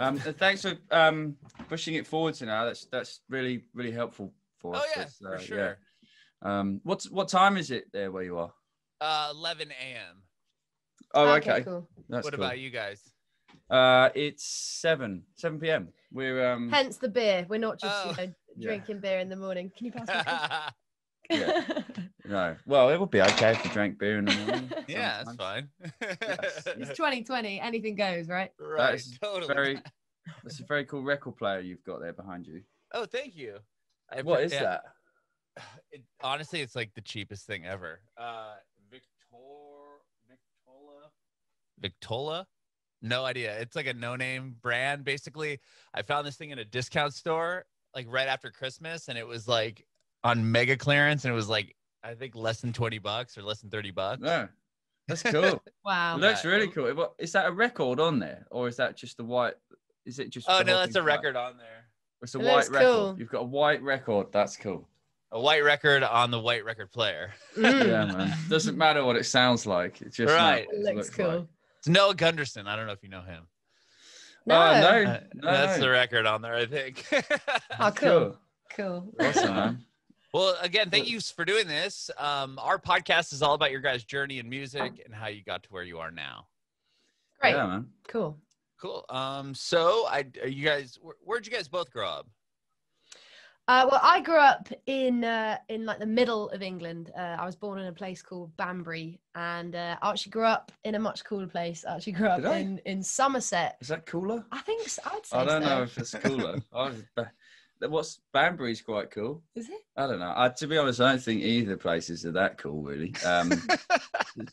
And thanks for pushing it forward to now. That's really, really helpful for us. Oh yeah, for sure. Yeah. What time is it there where you are? 11 a.m. Oh, okay. Cool. That's what cool. about you guys? It's 7 p.m. We're hence the beer. We're not just drinking beer in the morning. Can you pass me? Yeah. No. Well, it would be okay if you drank beer in the morning. Yeah, that's fine. Yes. It's 2020. Anything goes, right? Right. Totally. That's a very cool record player you've got there behind you. Oh, thank you. What is that? Honestly, it's like the cheapest thing ever. Victola? No idea. It's like a no-name brand. Basically, I found this thing in a discount store like right after Christmas, and it was like on mega clearance, and it was like I think less than $20 or less than $30. No, that's cool. Wow, it looks really cool. Is that a record on there, or is that just the white? Is it just? Oh no, that's a record on there. It's a white record. Cool. You've got a white record. That's cool. A white record on the white record player. Yeah, man. Doesn't matter what it sounds like. It's just right. It looks cool. Like. It's Noah Gunderson. I don't know if you know him. No. That's the record on there, I think. Oh, cool. Awesome, man. Well, again, thank you for doing this. Our podcast is all about your guys' journey in music and how you got to where you are now. Great. Yeah, man. Cool. So you guys, where'd you guys both grow up? Well, I grew up in like the middle of England. I was born in a place called Banbury, and Archie grew up in a much cooler place. Archie grew up in Somerset. Is that cooler? I think so. I'd say I don't know if it's cooler. What's Banbury's quite cool. Is it? I don't know. To be honest, I don't think either places are that cool, really.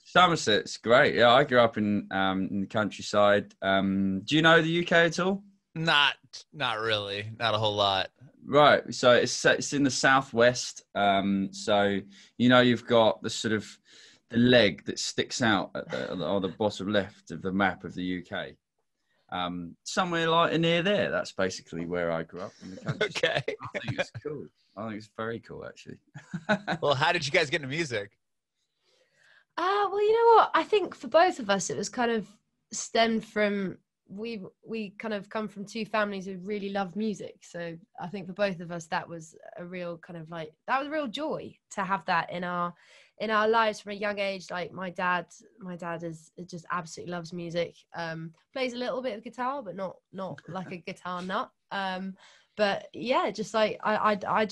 Somerset's great. Yeah, I grew up in the countryside. Do you know the UK at all? Not really. Not a whole lot. Right. So it's in the southwest. So you've got the sort of the leg that sticks out at the bottom left of the map of the UK. Somewhere like near there. That's basically where I grew up in the country. Okay. I think it's cool. I think it's very cool, actually. Well, how did you guys get into music? Well, you know what? I think for both of us, it was kind of stemmed from we kind of come from two families who really love music. So I think for both of us, that was a real kind of like, that was a real joy to have that in our lives from a young age. Like my dad is just absolutely loves music, plays a little bit of guitar, but not like a guitar nut. But yeah, just like, I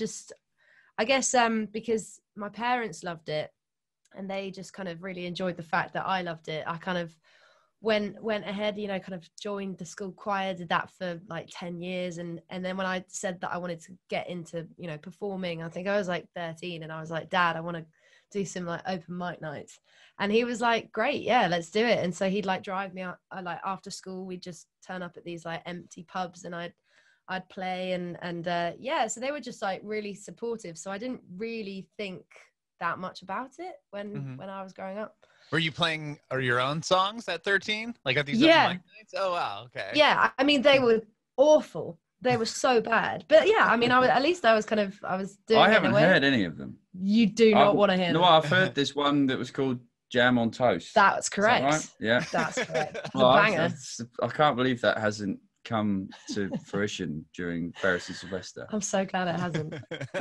guess, because my parents loved it and they just kind of really enjoyed the fact that I loved it. I kind of went ahead, kind of joined the school choir, did that for like 10 years. And then when I said that I wanted to get into, performing, I think I was like 13 and I was like, Dad, I want to do some like open mic nights. And he was like, great, yeah, let's do it. And so he'd like drive me out, like after school, we'd just turn up at these like empty pubs and I'd play and yeah, so they were just like really supportive. So I didn't really think that much about it when I was growing up. Were you playing your own songs at 13? Like at these yeah. open mic nights? Oh wow, okay. Yeah, I mean they were awful. They were so bad. But yeah, I mean I was doing. I haven't heard any of them. You do not want to hear them. No, I've heard this one that was called Jam on Toast. That's correct. Is that right? Yeah. That's correct. Well, banger. I can't believe that hasn't come to fruition during Ferris Sylvester. I'm so glad it hasn't.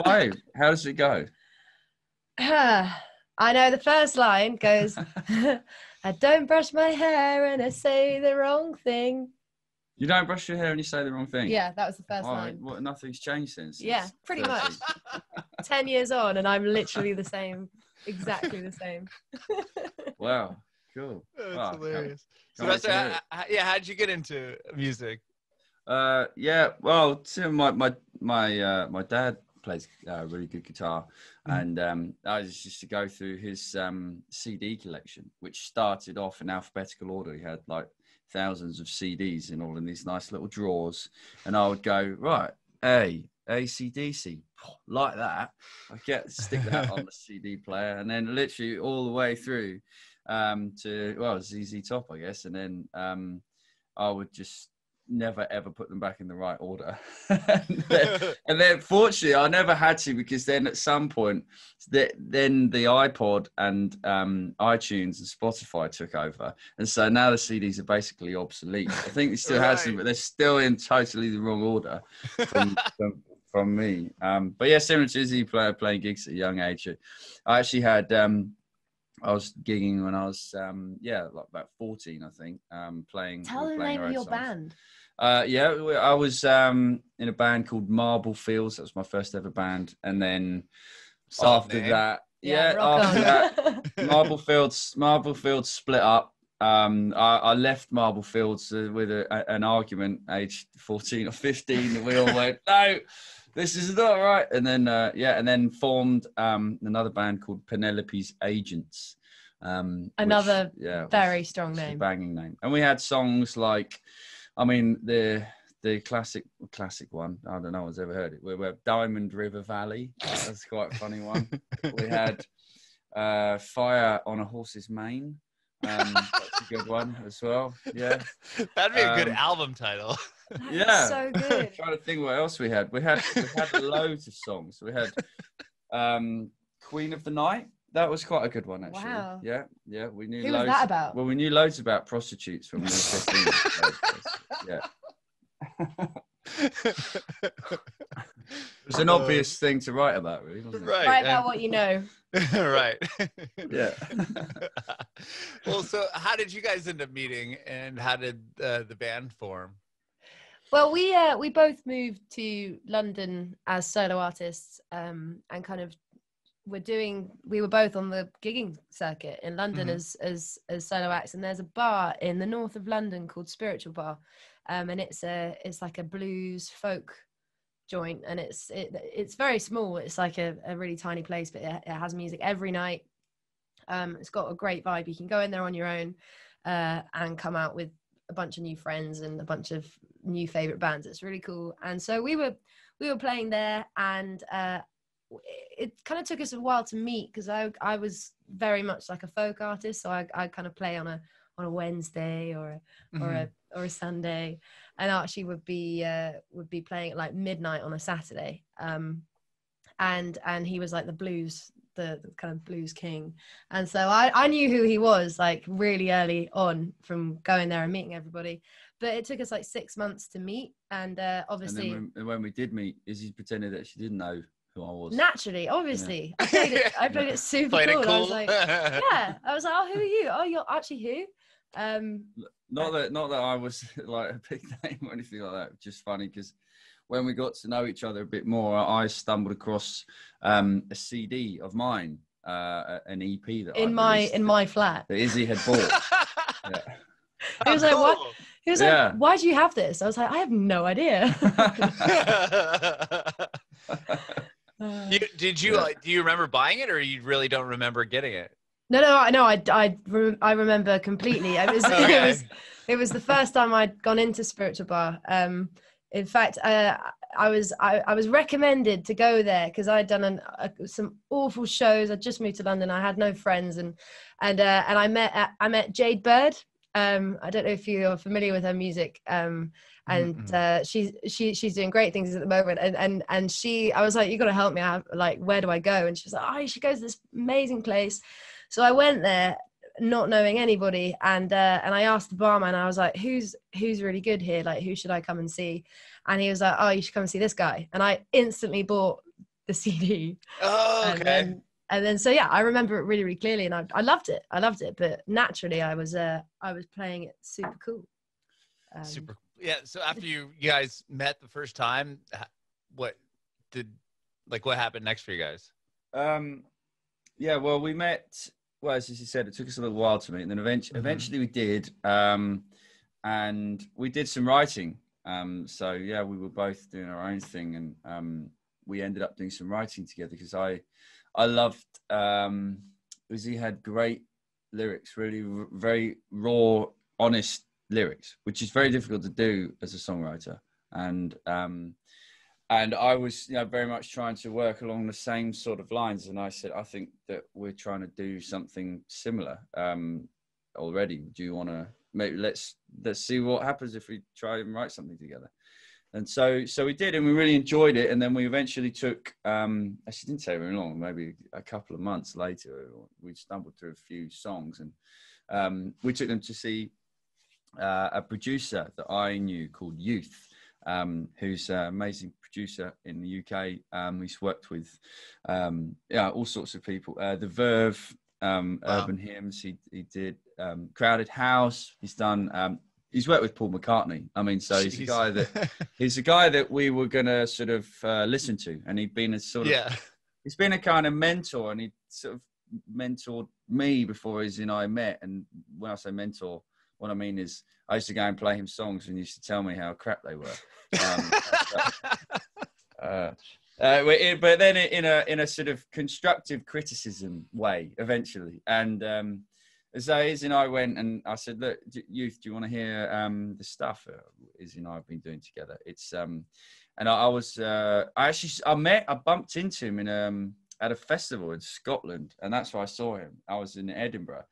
Why? How does it go? I know the first line goes, I don't brush my hair and I say the wrong thing. You don't brush your hair and you say the wrong thing? Yeah, that was the first line. Well, nothing's changed since. Yeah, pretty much. 10 years on and I'm literally the same, exactly the same. Wow, cool. That's hilarious. So how'd you get into music? Yeah, well, my dad plays really good guitar, and I used to go through his CD collection, which started off in alphabetical order. He had like thousands of CDs in all in these nice little drawers, and I would go right, AC/DC, like that. I stick that on the CD player, and then literally all the way through to ZZ Top, I guess, and then I would just never ever put them back in the right order. and then fortunately I never had to, because then at some point then the iPod and iTunes and Spotify took over, and so now the CDs are basically obsolete. I think they still have some, but they're still in totally the wrong order from me. But yeah, similar to Issy, playing gigs at a young age. I actually had I was gigging when I was like about 14, I think, playing. Tell the name of your band. I was in a band called Marble Fields. That was my first ever band. And then after that, Marble Fields split up. I left Marble Fields with an argument aged 14 or 15, and we all went, no, this is not right. And then and then formed another band called Penelope's Agents. Another very strong name, banging name. And we had songs like, I mean, the classic one, I don't know who's ever heard it. We were Diamond River Valley. That's quite a funny one. We had Fire on a Horse's Mane. That's a good one as well. Yeah, that'd be a good album title. Yeah, so good. I'm trying to think what else we had. We had loads of songs. We had Queen of the Night. That was quite a good one, actually. Wow. Yeah. We knew. Who was that about? Well, we knew loads about prostitutes when we were 15. Yeah. It was an obvious thing to write about, really, wasn't it? Right. Write about what you know. Right. Yeah. Well, so how did you guys end up meeting, and how did the band form? Well, we both moved to London as solo artists, and kind of we were both on the gigging circuit in London as solo acts, and there's a bar in the north of London called Spiritual Bar, and it's like a blues folk joint, and it's very small. It's like a really tiny place, but it has music every night. It's got a great vibe. You can go in there on your own and come out with a bunch of new friends and a bunch of new favorite bands. It's really cool. And so we were playing there, and it kind of took us a while to meet, because I was very much like a folk artist, so I kind of play on a Wednesday or a Sunday, and Archie would be playing at like midnight on a Saturday, and he was like the blues, the kind of blues king, and so I knew who he was like really early on from going there and meeting everybody. But it took us like 6 months to meet, and obviously, and then when we did meet, Izzy pretended that she didn't know who I was. Naturally, obviously. Yeah. I played it super cool. I was like, oh, who are you? Oh, you're Archie who? Not that I was like a big name or anything like that. Just funny, because when we got to know each other a bit more, I stumbled across a CD of mine, an EP that in my flat that Izzy had bought. Yeah. He was like, "What?" He was like, "Why do you have this?" I was like, "I have no idea." Do you remember buying it, or you really don't remember getting it? No, I remember completely. It was the first time I'd gone into Spiritual Bar. In fact, I was recommended to go there because I'd done some awful shows. I just moved to London. I had no friends, and I met Jade Bird. I don't know if you're familiar with her music. She's doing great things at the moment, and I was like, you got to help me. Where do I go? And she was like, oh, you should go to this amazing place. So I went there, not knowing anybody, and I asked the barman. I was like, who's really good here? Like, who should I come and see? And he was like, oh, you should come and see this guy. And I instantly bought the CD. Oh, okay. And then so I remember it really, really clearly, and I loved it. But naturally, I was playing it super cool. Super. Yeah. So after you guys met the first time, what happened next for you guys? Well, we met. Well, as you said, it took us a little while to meet, and then eventually we did, and we did some writing. We were both doing our own thing, and we ended up doing some writing together because I loved. He had great lyrics, really very raw, honest lyrics, which is very difficult to do as a songwriter, and I was very much trying to work along the same sort of lines. And I said, I think that we're trying to do something similar. already. Do you want to maybe let's see what happens if we try and write something together? And so we did, and we really enjoyed it. And then we eventually took, actually didn't take very long, maybe a couple of months later, we stumbled through a few songs, and we took them to see a producer that I knew called Youth, who's an amazing producer in the UK. He's worked with all sorts of people. The Verve, Wow. Urban Hymns. He did Crowded House. He's done. He's worked with Paul McCartney. I mean, so he's a guy that we were gonna sort of listen to, and he'd been a sort of he's been a kind of mentor, and he sort of mentored me before Issy and I met. And when I say mentor, what I mean is I used to go and play him songs, and he used to tell me how crap they were. But then in a sort of constructive criticism way, eventually. And so Issy and I went, and I said, "Look, Youth, do you want to hear the stuff Issy and I have been doing together?" It's and I bumped into him in at a festival in Scotland, and that's where I saw him. I was in Edinburgh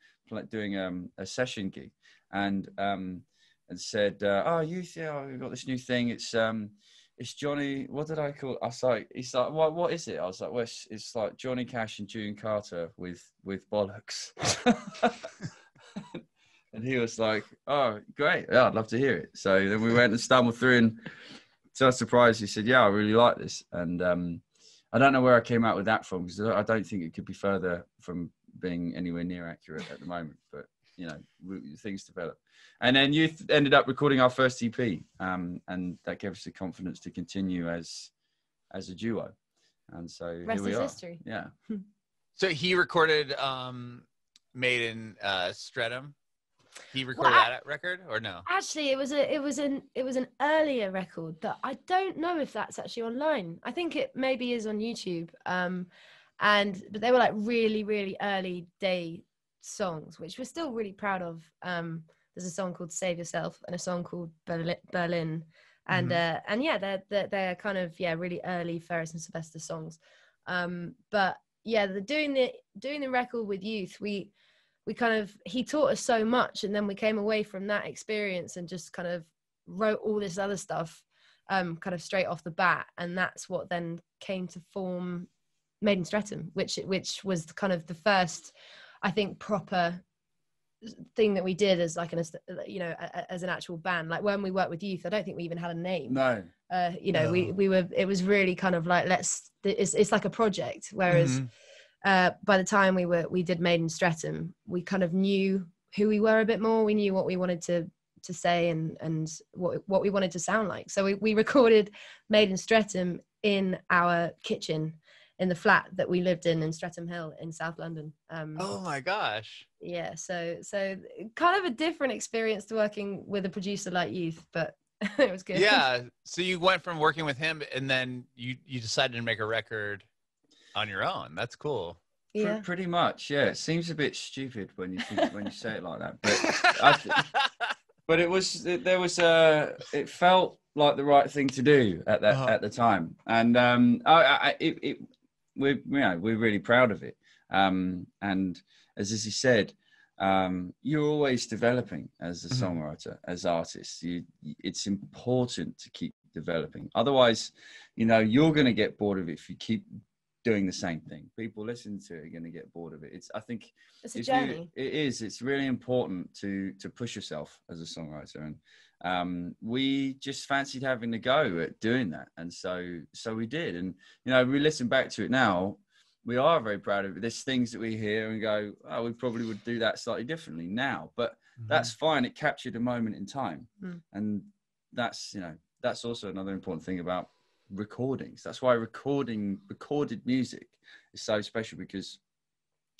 doing a session gig, and said, "Oh, Youth, yeah, we've got this new thing. It's Johnny. What did I call it?" I was like, "He's like, what is it?" I was like, "Well, it's like Johnny Cash and June Carter with bollocks." And he was like, "Oh, great. Yeah, I'd love to hear it." So then we went and stumbled through, and to our surprise, he said, "Yeah, I really like this." And I don't know where I came out with that from, because I don't think it could be further from being anywhere near accurate at the moment. But you know, things develop. And then Youth ended up recording our first EP, and that gave us the confidence to continue as a duo. And so Rest here we is are. history. Yeah. So he recorded Made in Streatham. He recorded that record, or no? Actually, it was an earlier record that I don't know if that's actually online. I think it maybe is on YouTube. But they were like really, really early day songs, which we're still really proud of. There's a song called Save Yourself and a song called Berlin. And yeah, they're kind of really early Ferris and Sylvester songs. But yeah, doing the record with Youth, he taught us so much, and then we came away from that experience and just kind of wrote all this other stuff kind of straight off the bat, and that's what then came to form Made in Streatham, which was kind of the first, I think, proper thing that we did as like as an actual band. Like when we worked with Youth, I don't think we even had a name. No. No. we were, it was really kind of like, it's like a project, whereas by the time we did Made in Streatham, we kind of knew who we were a bit more. We knew what we wanted to say and what we wanted to sound like. So we recorded Made in Streatham in our kitchen in the flat that we lived in Streatham Hill in South London. Oh my gosh. Yeah, so kind of a different experience to working with a producer like Youth, but it was good. Yeah, so you went from working with him, and then you decided to make a record on your own. That's cool. Yeah, pretty much. Yeah, it seems a bit stupid when you say it like that, but it felt like the right thing to do at the time, and we're really proud of it. And as Issy said, you're always developing as a songwriter, as artists. It's important to keep developing. Otherwise, you're going to get bored of it if you keep doing the same thing. People listening to it are going to get bored of it. I think it's a journey. It is. It's really important to push yourself as a songwriter, and we just fancied having a go at doing that, and so we did. And we listen back to it now, we are very proud of it. There's things that we hear and go, "Oh, we probably would do that slightly differently now," but that's fine. It captured a moment in time, and that's also another important thing about recordings. That's why recorded music is so special, because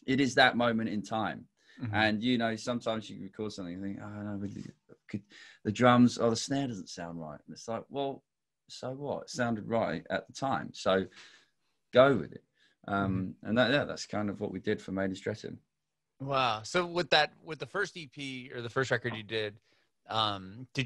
it is that moment in time. And sometimes you record something and think, "Oh no, the drums or the snare doesn't sound right," and it's like, well, so what? It sounded right at the time, so go with it. And that's kind of what we did for Made in Streatham. Wow. So with the first EP or the first record you did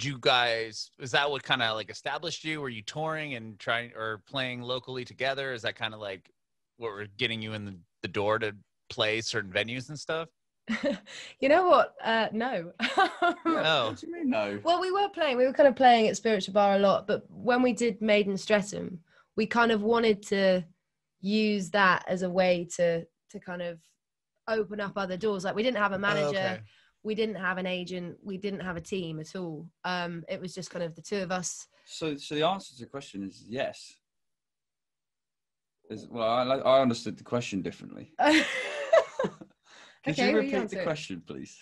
you guys, is that what kind of like established you? Were you touring and trying or playing locally together? Is that kind of like what were getting you in the door to play certain venues and stuff? You know what? No. Oh. What do you mean no? Well, we were kind of playing at Spiritual Bar a lot, but when we did Made in Streatham, we kind of wanted to use that as a way to kind of open up other doors. Like we didn't have a manager, Okay. we didn't have an agent, we didn't have a team at all. It was just kind of the two of us. So the answer to the question is yes. Well, I understood the question differently. Could Okay, you well, you repeat answer the it. question, please?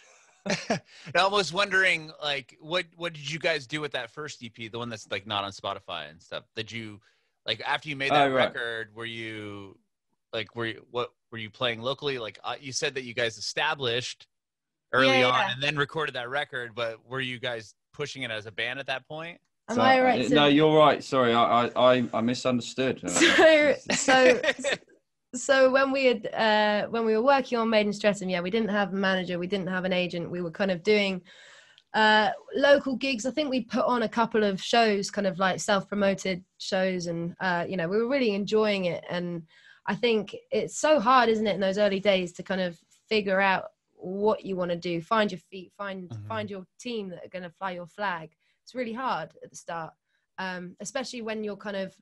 I was wondering, like, what did you guys do with that first EP, the one that's like not on Spotify and stuff? Did you, like, after you made that right. record, were you playing locally? Like, you said that you guys established early on Yeah. and then recorded that record, but were you guys pushing it as a band at that point? Am I right? No, you're right. Sorry, I misunderstood. So when we were working on Made in Streatham, yeah, we didn't have a manager, we didn't have an agent. We were kind of doing local gigs. I think we put on a couple of shows, kind of like self-promoted shows, and we were really enjoying it. And I think it's so hard, isn't it, in those early days to kind of figure out what you want to do, find your feet, find your team that are going to fly your flag. It's really hard at the start, especially when you're kind of,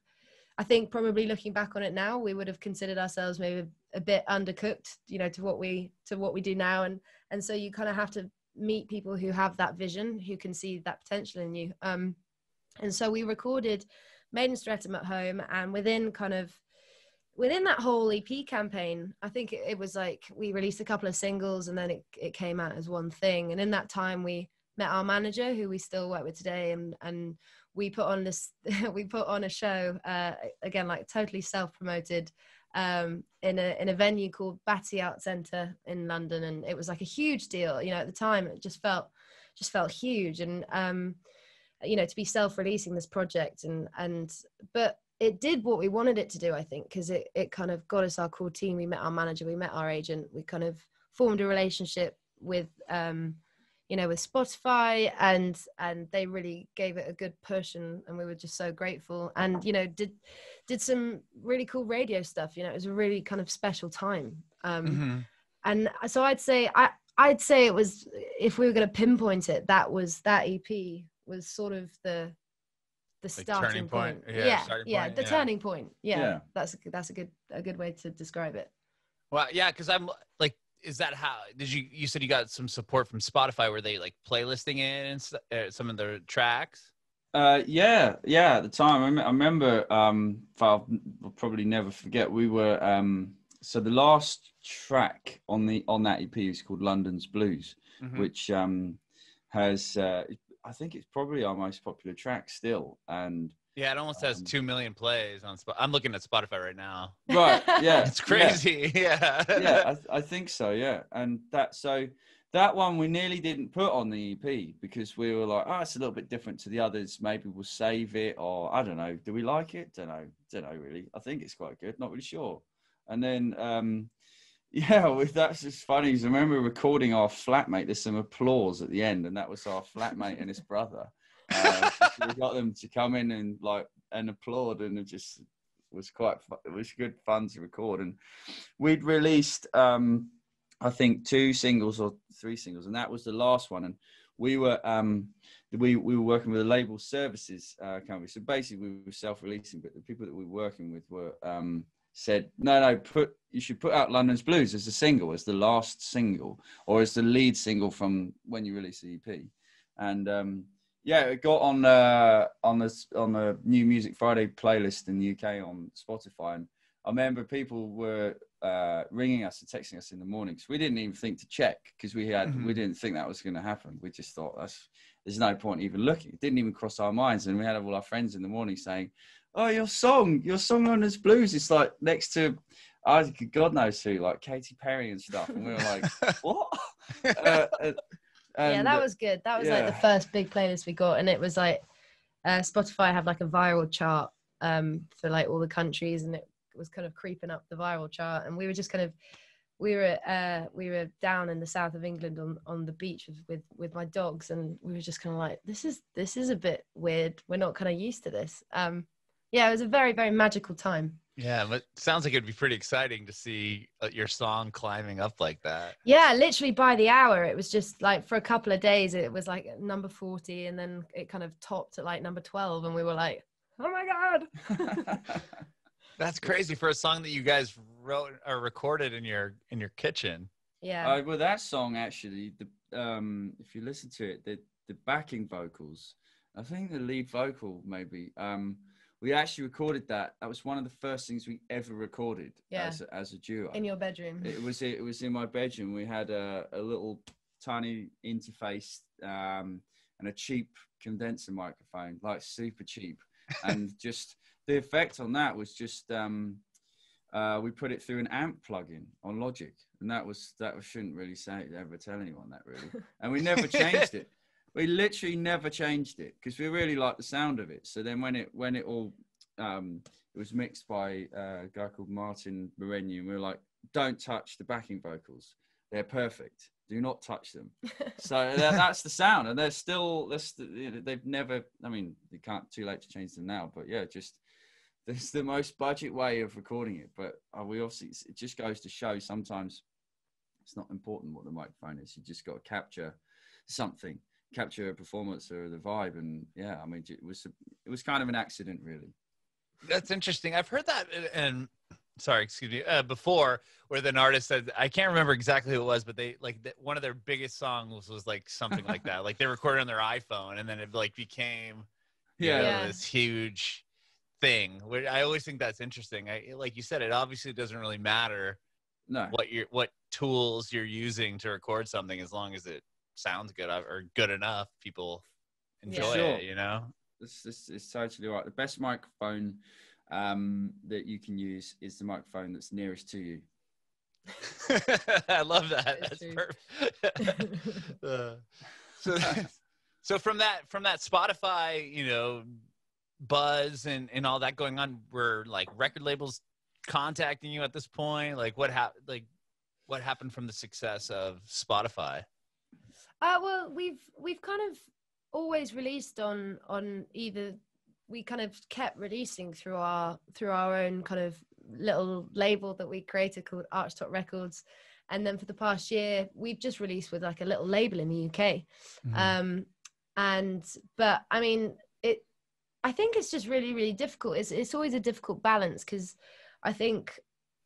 I think probably looking back on it now, we would have considered ourselves maybe a bit undercooked, to what we do now. And so you kind of have to meet people who have that vision, who can see that potential in you. And so we recorded Made in Streatham at home, and within that whole EP campaign, I think it was like we released a couple of singles and then it came out as one thing. And in that time we met our manager, who we still work with today, and we put on a show, again, like totally self-promoted, in a venue called Batty Art Centre in London. And it was like a huge deal, at the time. It just felt huge. And to be self-releasing this project, but it did what we wanted it to do, I think, because it kind of got us our core team. We met our manager, we met our agent, we kind of formed a relationship with with Spotify, and they really gave it a good push, and we were just so grateful. And did some really cool radio stuff. It was a really kind of special time. And so I'd say it was, if we were going to pinpoint it, that EP was sort of the starting point. The turning point. Yeah. That's a good way to describe it. Well, yeah, because I'm like, is that how you said you got some support from Spotify? Were they like playlisting it and some of their tracks? Yeah, at the time I remember, I'll probably never forget, we were so the last track on that EP is called London's Blues, which has I think it's probably our most popular track still. And yeah, it almost has 2 million plays on Spotify. I'm looking at Spotify right now. Right, yeah. It's crazy. Yeah. Yeah, I think so, yeah. And that one we nearly didn't put on the EP because we were like, it's a little bit different to the others. Maybe we'll save it, or I don't know. Do we like it? Don't know really. I think it's quite good. Not really sure. And then, that's just funny. I remember recording our flatmate. There's some applause at the end, and that was our flatmate and his brother. We got them to come in and applaud, and it just was it was good fun to record. And we'd released I think 2 singles or 3 singles, and that was the last one. And we were working with a label services company, so basically we were self-releasing, but the people that we were working with were said, no, you should put out London's Blues as a single, as the last single, or as the lead single from when you release the EP. And it got on the New Music Friday playlist in the UK on Spotify. And I remember people were ringing us and texting us in the morning, because we didn't even think to check, because we didn't think that was going to happen. We just thought there's no point even looking. It didn't even cross our minds. And we had all our friends in the morning saying, "Oh, your song London's Blues is like next to God knows who, like Katy Perry and stuff." And we were like, "What?" That was good. That was like the first big playlist we got, and it was like Spotify have like a viral chart for like all the countries, and it was kind of creeping up the viral chart. And we were just kind of we were down in the south of England on the beach with my dogs, and we were just kind of like, this is a bit weird. We're not kind of used to this. It was a very, very magical time. Yeah, but sounds like it'd be pretty exciting to see your song climbing up like that. Yeah, literally by the hour. It was just like for a couple of days, it was like number 40, and then it kind of topped at like number 12, and we were like, oh my God. That's crazy for a song that you guys wrote or recorded in your kitchen. Yeah. Well, that song actually, if you listen to it, the backing vocals, I think the lead vocal maybe, we actually recorded that. That was one of the first things we ever recorded as a duo. In your bedroom. It was in my bedroom. We had a little tiny interface and a cheap condenser microphone, like super cheap, and just the effect on that was just we put it through an amp plugin on Logic, and that shouldn't really ever tell anyone that really, and we never changed it. We literally never changed it because we really liked the sound of it. So then when it all it was mixed by a guy called Martin Morenu, and we were like, don't touch the backing vocals, they're perfect, do not touch them. So that's the sound, and they've never, I mean, you can't, too late to change them now, but yeah, just it's the most budget way of recording it. But we obviously, it just goes to show sometimes it's not important what the microphone is, you just got to capture something, capture a performance or the vibe. And yeah, I mean, it was kind of an accident really. That's interesting. I've heard that, and sorry, excuse me, before, where an artist said, I can't remember exactly who it was, but they one of their biggest songs was like something like that. Like they recorded on their iPhone, and then it like became this huge thing. I always think that's interesting. Like you said, it obviously doesn't really matter what tools you're using to record something, as long as it sounds good or good enough, people enjoy it, you know. It's totally right. The best microphone that you can use is the microphone that's nearest to you. I love that. That's perfect. So from that Spotify, you know, buzz and all that going on, were like record labels contacting you at this point? Like what happened from the success of Spotify? Well, we've kind of always released on either, we kind of kept releasing through our own kind of little label that we created called Archie Records, and then for the past year we've just released with like a little label in the UK. But I mean, I think it's just really, really difficult. It's always a difficult balance, because I think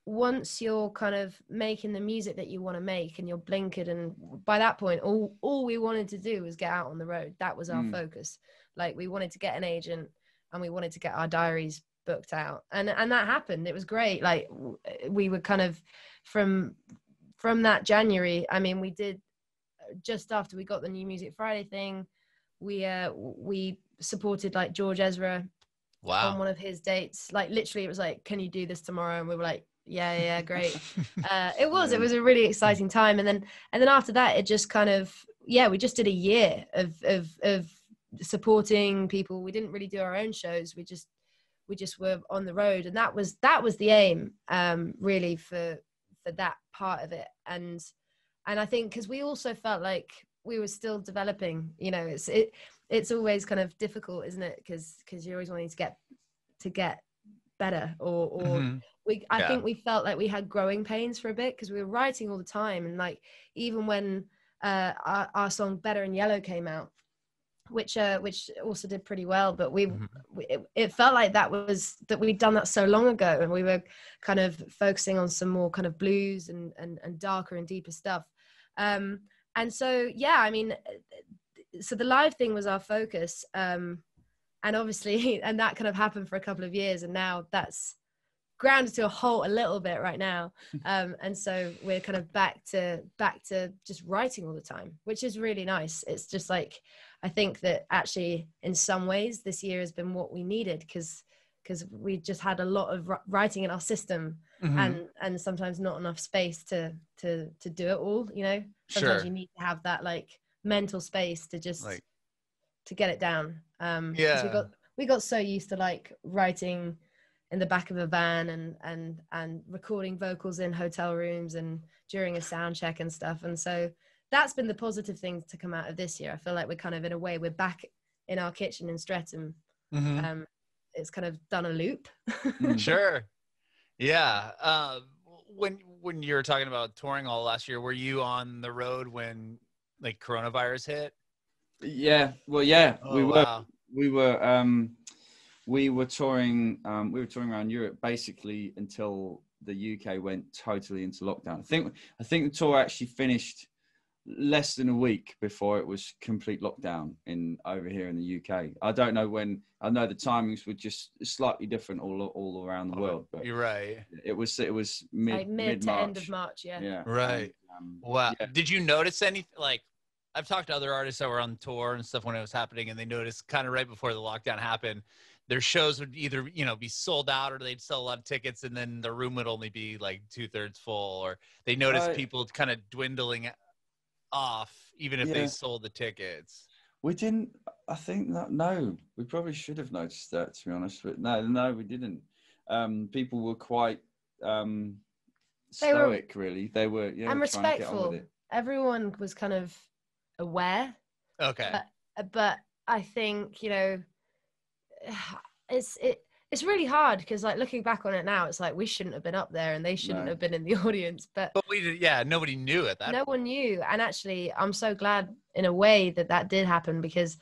once you're kind of making the music that you want to make and you're blinkered, and by that point all we wanted to do was get out on the road. That was our focus. Like we wanted to get an agent and we wanted to get our diaries booked out, and that happened. It was great. Like we were kind of from that January, I mean, we did, just after we got the New Music Friday thing, we supported like George Ezra on one of his dates. Like literally it was like, can you do this tomorrow? And we were like, yeah, great. It was a really exciting time. And then after that, it just kind of, we just did a year of supporting people. We didn't really do our own shows. We just were on the road, and that was the aim, really, for that part of it. And I think because we also felt like we were still developing, you know, it's always kind of difficult, isn't it? Because you're always wanting to get better, or I think we felt like we had growing pains for a bit, because we were writing all the time, and like even when our song Better in Yellow came out, which also did pretty well, but it felt like that we'd done that so long ago, and we were kind of focusing on some more kind of blues and darker and deeper stuff. And so, I mean, so the live thing was our focus. And obviously, and that kind of happened for a couple of years, and now that's grounded to a halt a little bit right now. And so we're kind of back to just writing all the time, which is really nice. It's just like, I think that actually in some ways this year has been what we needed, because we just had a lot of writing in our system, and sometimes not enough space to do it all, you know. Sometimes you need to have that like mental space to just to get it down. We got so used to like writing in the back of a van and recording vocals in hotel rooms and during a sound check and stuff. And so that's been the positive thing to come out of this year. I feel like we're kind of, in a way, we're back in our kitchen in Streatham. It's kind of done a loop. Sure. Yeah. When you were talking about touring all last year, were you on the road when like coronavirus hit? Yeah. Well, yeah, Oh, wow. we were we were touring around Europe basically until the UK went totally into lockdown. I think the tour actually finished less than a week before it was complete lockdown over here in the UK. I don't know when. I know the timings were just slightly different all around the world, but You're right. it was Like mid to end of March. March, yeah. Yeah. Right. And, Wow. yeah. Did you notice any, like, I've talked to other artists that were on tour and stuff when it was happening, and they noticed kind of right before the lockdown happened, their shows would either, be sold out, or they'd sell a lot of tickets, and then the room would only be like 2/3 full, or they noticed people kind of dwindling off, even if they sold the tickets. We didn't. I think that no, we probably should have noticed that, to be honest. But no, we didn't. People were quite stoic, really. They were, and respectful. To get on with it. Everyone was kind of aware. Okay. But I think it's really hard because, like, looking back on it now, it's like we shouldn't have been up there and they shouldn't have been in the audience. But we did, nobody knew at that. No one knew, and actually, I'm so glad in a way that did happen, because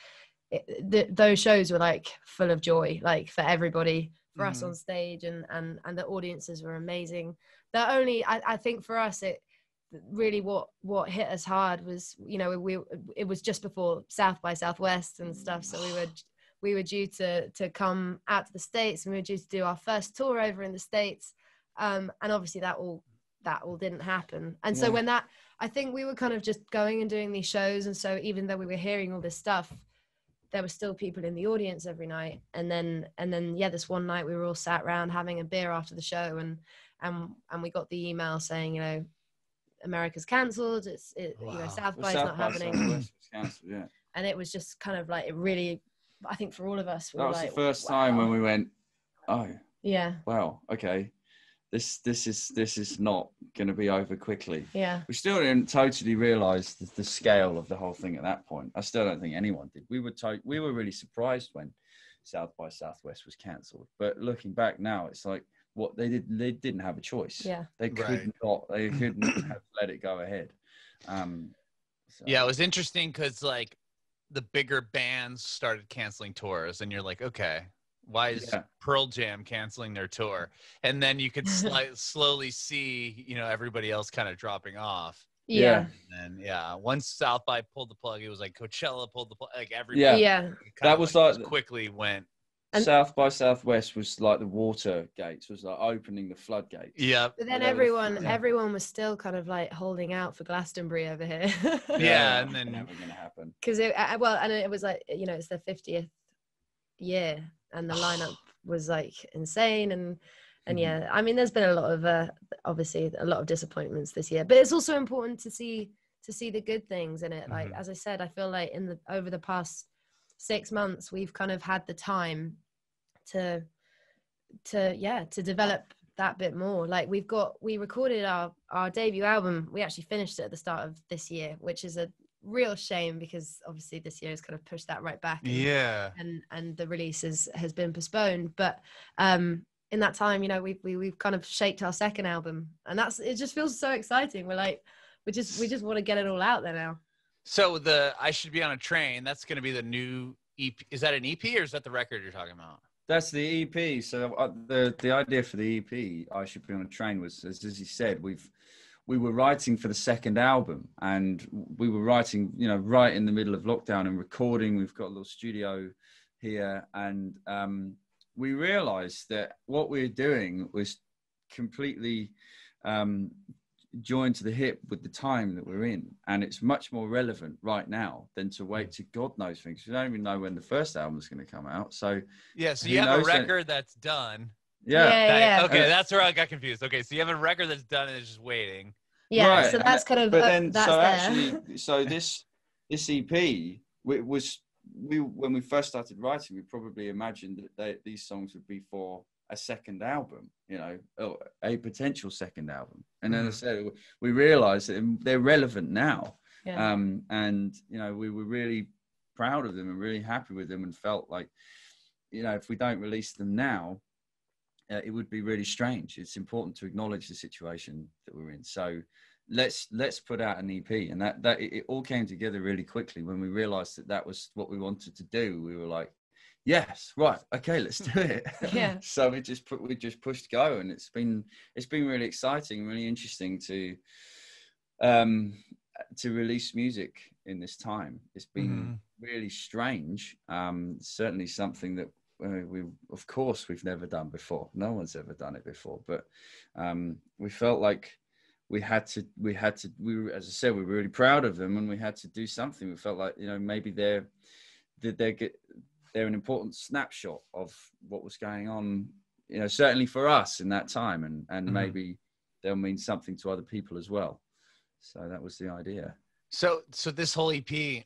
those shows were like full of joy, like for everybody, for us on stage, and the audiences were amazing. I think for us, it really what hit us hard was it was just before South by Southwest and stuff, so we were due to come out to the States, and we were due to do our first tour over in the States, and obviously that all didn't happen. And so when I think we were kind of just going and doing these shows, and so even though we were hearing all this stuff, there were still people in the audience every night. And then this one night we were all sat around having a beer after the show, and we got the email saying, America's cancelled. South by is not happening. Southwest was cancelled, yeah. And it was just kind of like, it really, I think for all of us, that was the first time when we went, oh yeah, wow, okay, this is not going to be over quickly. Yeah, we still didn't totally realize the scale of the whole thing at that point. I still don't think anyone did. We were really surprised when South by Southwest was cancelled, but looking back now, it's like, what they didn't have a choice. Yeah, they couldn't have let it go ahead. Yeah, it was interesting because like the bigger bands started canceling tours, and you're like, okay, why is Pearl Jam canceling their tour? And then you could slowly see, everybody else kind of dropping off. Yeah. And once South by pulled the plug, it was like Coachella pulled the plug, like everybody. Yeah. That was like quickly went. And South by Southwest was like the water gates, was like opening the floodgates. Yeah. But then everyone was still kind of like holding out for Glastonbury over here. And then never going to happen. Because it was like, it's their 50th year, and the lineup was like insane, and I mean, there's been a lot of obviously a lot of disappointments this year, but it's also important to see the good things in it. Like, as I said, I feel like over the past 6 months, we've kind of had the time to develop that bit more. Like, we recorded our debut album. We actually finished it at the start of this year, which is a real shame, because obviously this year has kind of pushed that right back. And the release has been postponed. But in that time, we've kind of shaped our second album, and it just feels so exciting. We're like, we just want to get it all out there now. So I Should Be on a Train, that's going to be the new EP. Is that an EP, or is that the record you're talking about? That's the EP. So the idea for the EP, I Should Be on a Train, was, as he said, we were writing for the second album, and we were writing, right in the middle of lockdown and recording. We've got a little studio here, and we realized that what we were doing was completely joined to the hip with the time that we're in, and it's much more relevant right now than to wait to God knows things. We don't even know when the first album is going to come out. So so you have a record that's done. Yeah. Okay, that's where I got confused. Okay, so you have a record that's done and it's just waiting. Yeah, right. So that's kind of. But then, this EP, when we first started writing, we probably imagined that these songs would be for a second album, a potential second album. And then I said, we realized that they're relevant now. Yeah. And, we were really proud of them and really happy with them, and felt like, if we don't release them now, it would be really strange. It's important to acknowledge the situation that we're in. So let's put out an EP. And that it all came together really quickly when we realized that that was what we wanted to do. We were like, yes, right, okay, let's do it. Yeah. So we just pushed go, and it's been really exciting, really interesting to release music in this time. It's been really strange. Certainly something that we've never done before. No one's ever done it before, but we felt like we had to, as I said, we were really proud of them, and we had to do something. We felt like, maybe they're an important snapshot of what was going on, certainly for us in that time, and maybe they'll mean something to other people as well. So that was the idea. So this whole EP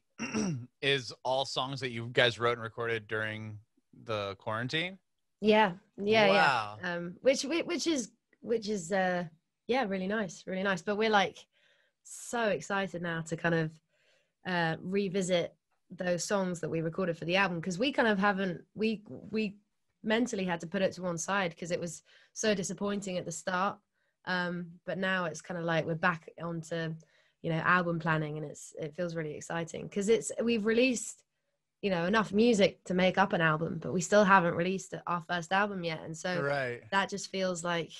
is all songs that you guys wrote and recorded during the quarantine? Yeah. Wow. Which is really nice. But we're like so excited now to kind of revisit those songs that we recorded for the album, because we kind of haven't, we mentally had to put it to one side because it was so disappointing at the start. But now it's kind of like we're back onto, album planning, and it feels really exciting because we've released, enough music to make up an album, but we still haven't released our first album yet. And so that just feels like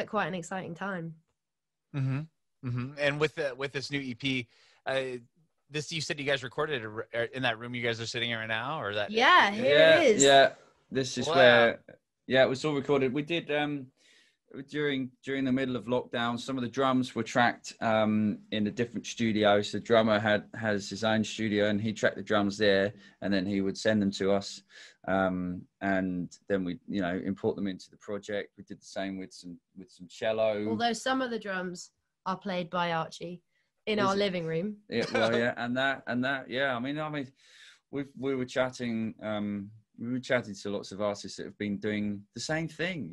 quite an exciting time. And with this new EP, you said you guys recorded it in that room you guys are sitting in right now, or that? Yeah, here it is. Yeah, this is where. Yeah, it was all recorded. We did during the middle of lockdown. Some of the drums were tracked in a different studio. So the drummer has his own studio, and he tracked the drums there, and then he would send them to us, and then we import them into the project. We did the same with some cello. Although some of the drums are played by Archie in our living room. Yeah, well, yeah, and that, yeah. I mean, we were chatting. We were chatting to lots of artists that have been doing the same thing.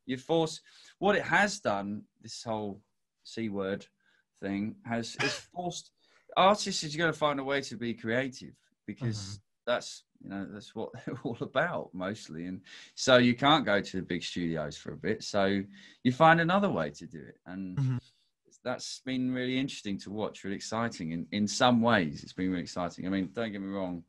You force, what it has done, this whole C word thing is forced artists is going to find a way to be creative, because that's what they're all about mostly. And so you can't go to the big studios for a bit. So you find another way to do it. And that's been really interesting to watch, really exciting. In some ways, it's been really exciting. I mean, don't get me wrong.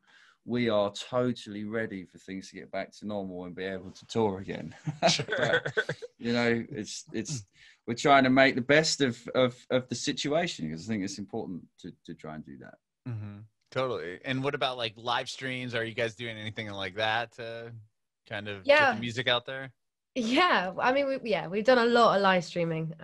We are totally ready for things to get back to normal and be able to tour again. Sure. But, it's we're trying to make the best of the situation, because I think it's important to try and do that. Totally. And what about like live streams? Are you guys doing anything like that to kind of get the music out there? Yeah, I mean, we've done a lot of live streaming.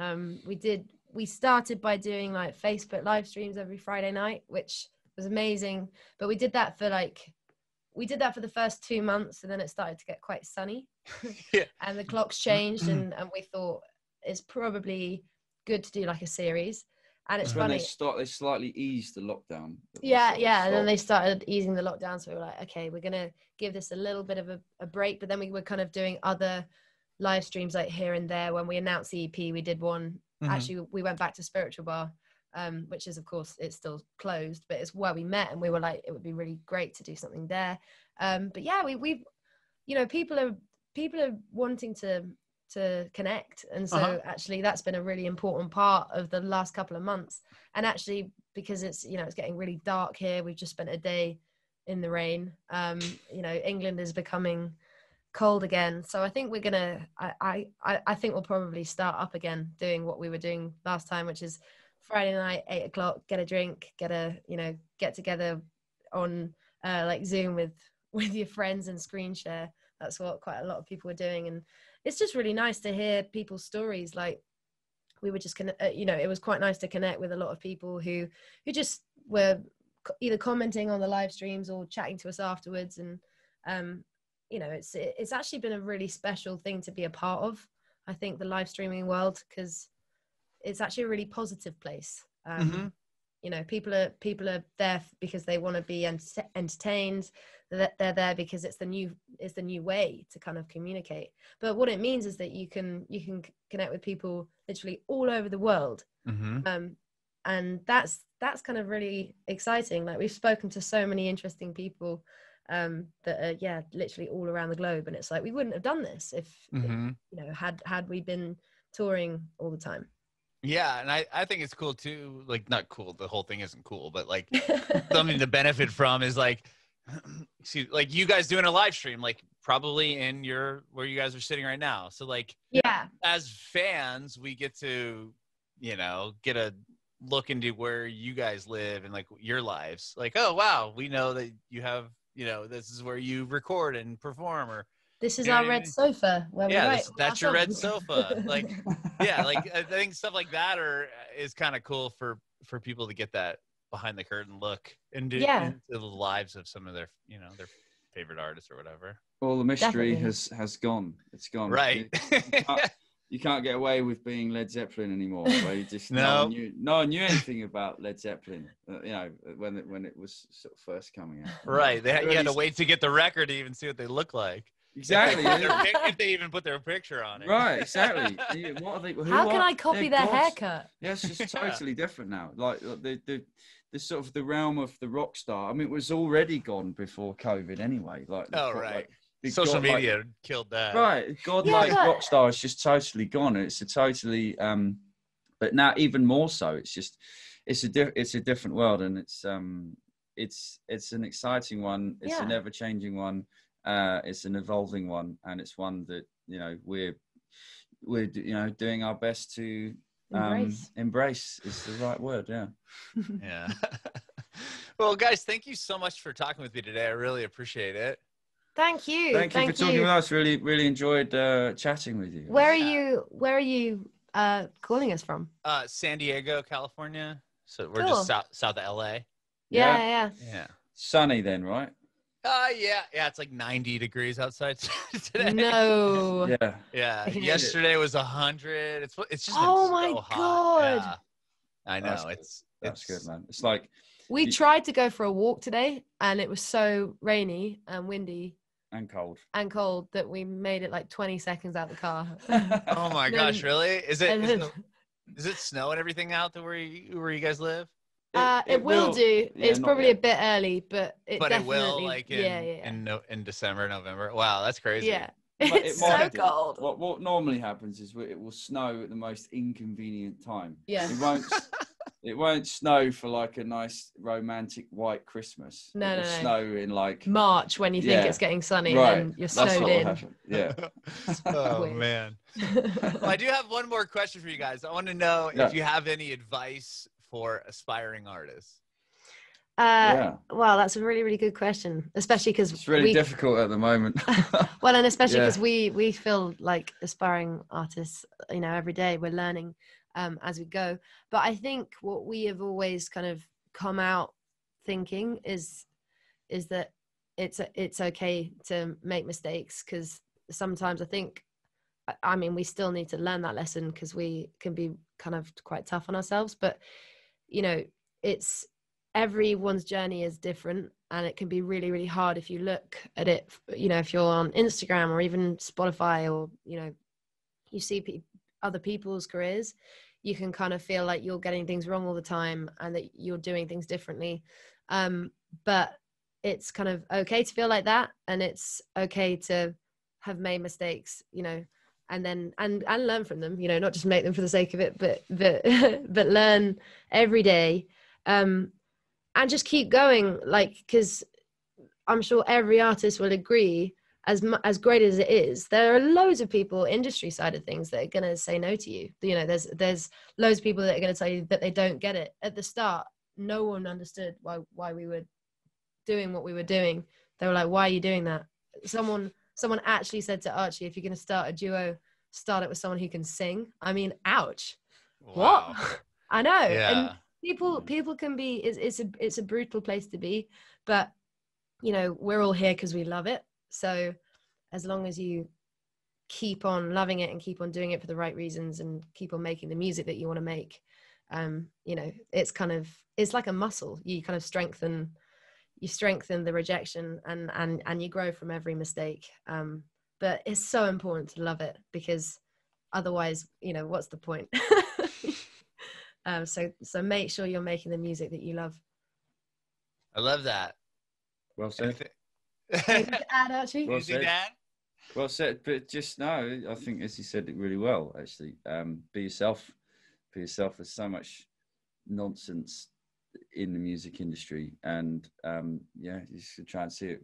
We started by doing like Facebook live streams every Friday night, which was amazing. But we did that for the first 2 months, and then it started to get quite sunny. And the clocks changed, and we thought it's probably good to do like a series. And it's funny, they slightly eased the lockdown. And then they started easing the lockdown, so we were like, okay, we're gonna give this a little bit of a break. But then we were kind of doing other live streams like here and there. When we announced the EP, we did one. Actually, we went back to Spiritual Bar, which is, of course, it's still closed, but it's where we met, and we were like, it would be really great to do something there. But yeah, we've people are wanting to connect, and so actually that's been a really important part of the last couple of months. And actually, because it's it's getting really dark here, we've just spent a day in the rain. England is becoming cold again, so I think we're gonna I think we'll probably start up again doing what we were doing last time, which is Friday night, 8 o'clock, get a drink, get together on like Zoom with your friends and screen share. That's what quite a lot of people were doing, and it's just really nice to hear people's stories. Like, we were just it was quite nice to connect with a lot of people who just were either commenting on the live streams or chatting to us afterwards. And it's actually been a really special thing to be a part of, I think, the live streaming world, because it's actually a really positive place. People are there because they want to be entertained. They're there because it's the new way to kind of communicate. But what it means is that you can connect with people literally all over the world. And that's kind of really exciting. Like, we've spoken to so many interesting people that are, yeah, literally all around the globe. And it's like, we wouldn't have done this if you know, had we been touring all the time. Yeah, and I think it's cool too. Like, not cool, the whole thing isn't cool, but like something to benefit from is like, excuse, like you guys doing a live stream, like probably in where you guys are sitting right now. So like, Yeah, as fans, we get to, you know, get a look into where you guys live and like your lives. Like, oh wow, we know that you have, you know, this is where you record and perform, or this is you know our what I red mean? sofa where we write all That's our your red songs. sofa. Like, yeah, like I think stuff like that is kind of cool for people to get that behind the curtain look into the lives of some of their, you know, their favorite artists or whatever. All the mystery has gone. It's gone. Right. You can't get away with being Led Zeppelin anymore. Where you just no one knew anything about Led Zeppelin. You know, when it was sort of first coming out. Right. You had to wait to get the record to even see what they look like. Exactly. If they even put their picture on it. Right. Exactly. What are they? How can I copy their haircut? Yeah, it's just totally different now. Like the sort of the realm of the rock star. I mean, it was already gone before COVID anyway. Like right. Social media killed that. Right. Godlike rock star is just totally gone. It's a totally but now even more so. It's just it's a different world, and it's an exciting one. It's an ever changing one. It's an evolving one, and it's one that, you know, we're you know, doing our best to embrace is the right word. Yeah. Yeah. Well, guys, thank you so much for talking with me today. I really appreciate it. Thank you. Thank you for talking with us. Really enjoyed chatting with you. Where are you calling us from? San Diego, California. So we're just south of LA. Yeah. Sunny then, right? Yeah. It's like 90 degrees outside today. No. Yeah. Yesterday was 100. It's just been my so hot. God. Yeah. I know. That's good, man. It's like we tried to go for a walk today, and it was so rainy and windy and cold that we made it like 20 seconds out the car. Oh my gosh, really? Is it snow and everything out there where you guys live? It will do. It's probably a bit early, but it will, like in December, November. Wow, that's crazy. Yeah. It's so cold. What normally happens is it will snow at the most inconvenient time. Yeah. It won't snow for like a nice romantic white Christmas. No. Snow in like March when you think it's getting sunny, right. and you're snowed in. Yeah. Oh man. Well, I do have one more question for you guys. I want to know if you have any advice for aspiring artists. Well, that's a really, really good question, especially because it's really difficult at the moment. Well, and especially because we feel like aspiring artists, you know, every day we're learning as we go. But I think what we have always kind of come out thinking is that it's okay to make mistakes, because sometimes I mean we still need to learn that lesson, because we can be kind of quite tough on ourselves. But you know, everyone's journey is different, and it can be really, really hard if you look at it, you know, if you're on Instagram or even Spotify, or you know, you see other people's careers, you can kind of feel like you're getting things wrong all the time and that you're doing things differently. But it's kind of okay to feel like that, and it's okay to have made mistakes, you know, and then and learn from them, you know, not just make them for the sake of it, but learn every day, and just keep going, like, because I'm sure every artist will agree, as great as it is, there are loads of people, industry side of things, that are going to say no to you. You know, there's loads of people that are going to tell you that they don't get it. At the start, no one understood why we were doing what we were doing. They were like, why are you doing that? Someone actually said to Archie, if you're going to start a duo, start it with someone who can sing. I mean, ouch. Wow. What? I know. Yeah. And people can be, it's a brutal place to be, but you know, we're all here because we love it. So as long as you keep on loving it and keep on doing it for the right reasons and keep on making the music that you want to make, you know, it's like a muscle. You kind of strengthen the rejection, and you grow from every mistake. But it's so important to love it, because otherwise, you know, what's the point? So make sure you're making the music that you love. I love that. Well said. Anything to add, Archie? Well Easy, said. Dad. Well said, but just no, I think as he said it really well, actually. Be yourself. Be yourself. There's so much nonsense in the music industry, and yeah, you should try and see it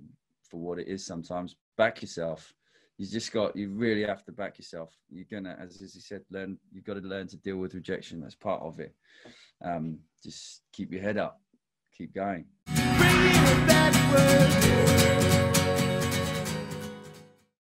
for what it is sometimes. Back yourself. You really have to back yourself. You're gonna, as he said, you've got to learn to deal with rejection. That's part of it. Just keep your head up, keep going. Bring me a bad